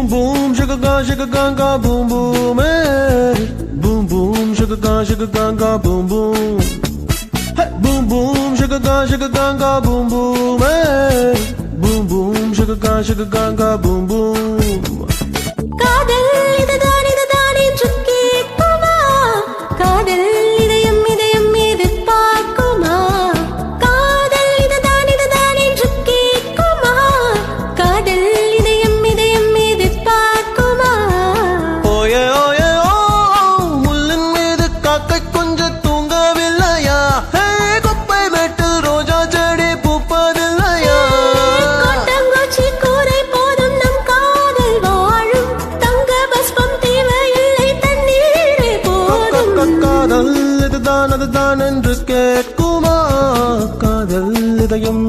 boom, sugar ganga, boom boom, hey. Boom boom, sugar ganga, boom boom. Hey, boom boom, sugar ganga, boom boom, hey. Boom boom, sugar ganga, boom boom. காதல் இதுதான் என்று கேட்குமா? காதல் இதயம் எதிர்பார்க்குமா? காதல் இதுதான் என்று கேட்குமா? காதல் இதயம் எதிர்பார்க்குமா? ஓயே ஓயே ஓ, முள்ளின் மீது காக்கை கொஞ்சம் தூங்கவில்லையா? ஹே, குப்பை மேட்டில் ரோஜா செடி பூப்பதில்லையா? கொட்டங்குச்சி கூரை போதும் நம் காதல் வாழும். தங்க பஸ்பம் தேவையில்லை, தண்ணீரே போதும். காதல் இதுதான் அதுதான் என்று கேட்குமா? காதல் இதயம்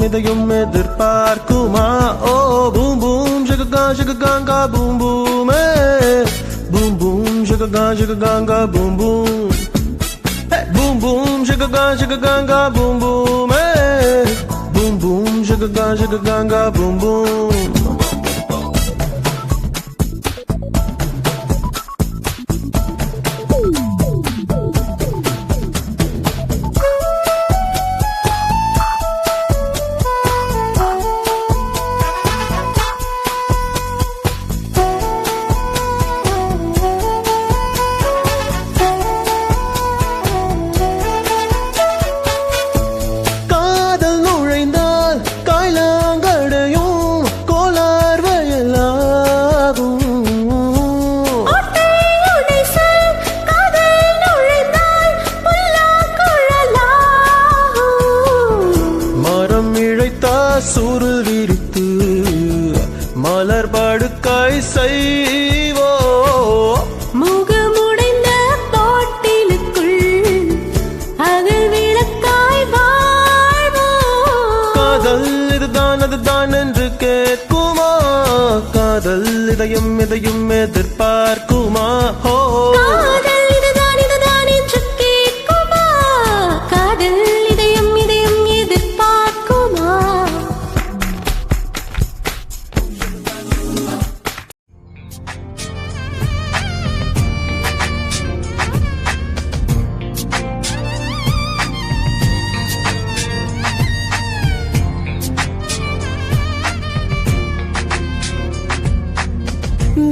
எதிர்பார்க்குமா? ஓ பூம் பூம் சுககா பூம் பூம், பூம் பூம் சுககா பூம் பூம், பூம் பூம் சுககா பூம் பூம், பூம் பூம் சுககா பூம் பூம். சுருள் விரித்து மலர் படுக்கை செய்வோ, முகமுடைந்த பாட்டிலுக்குள் அகல் விளக்காய் வாழ்வோ. காதல் இதுதான் அதுதான் என்று கேட்குமா? காதல் இதயம் எதிர்பார்க்குமா? ஹோ, காதல் இதுதான் என்று கேட்குமா? காதல் இதயம் எதிர்பார்க்குமா?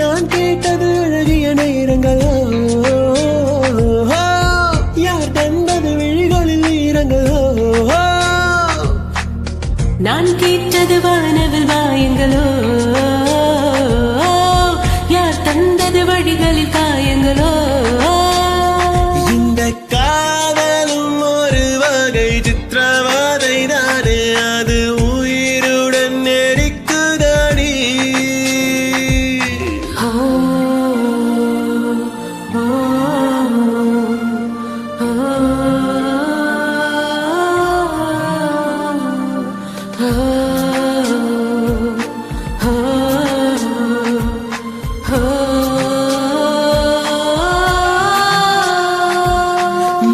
நான் கேட்டது அழகிய நேரங்களோ, யார் தந்தது விழிகளில் ஈரங்களோ? நான் கேட்டது வானவில் வாயங்களோ, யார் தந்தது வழிகளில் காயங்களோ? இந்த காதலும் ஒரு வகை சித்திரவதை தானே, அது உயிருடன் நெருக்குதடி.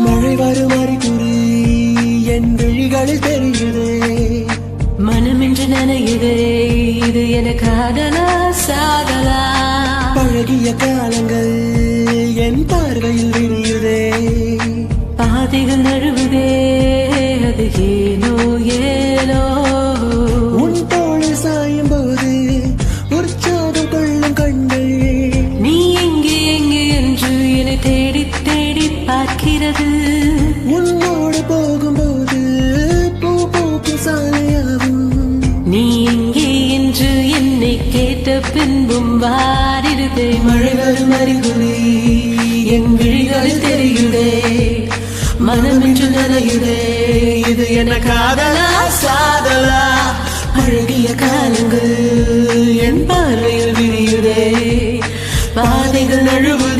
மழை வரும் அறிகுறி என் விழிகளில் தெரியுதே, மனமென்று நனையுதே, இது என காதலா சாதலா? பழகிய காலங்கள் என் பார்வையில் விரியுதே, பாதைகள் நழுவுதே, அது ஏனோ ஏனோ. உன் தோளில் சாயும் போது உற்சாகம் கொள்ளும் கண்கள் நீ எங்கே என்று என்னை தேடி தேடி பார்க்கிறது. உன்னோடு போகும்போது பூ பூக்கும் சாலையாகும். நீ எங்கே என்று என்னை கேட்ட பின்பும் வாரிடுதே. மழை வரும் அறிகுறி என் விழிகளில் தெரியுதே, மனமென்று நனையுதே, இது என காதலா சாதலா? அழகிய காலங்கள் என் பார்வையில் விரியுதே, பாதைகள் நழுவு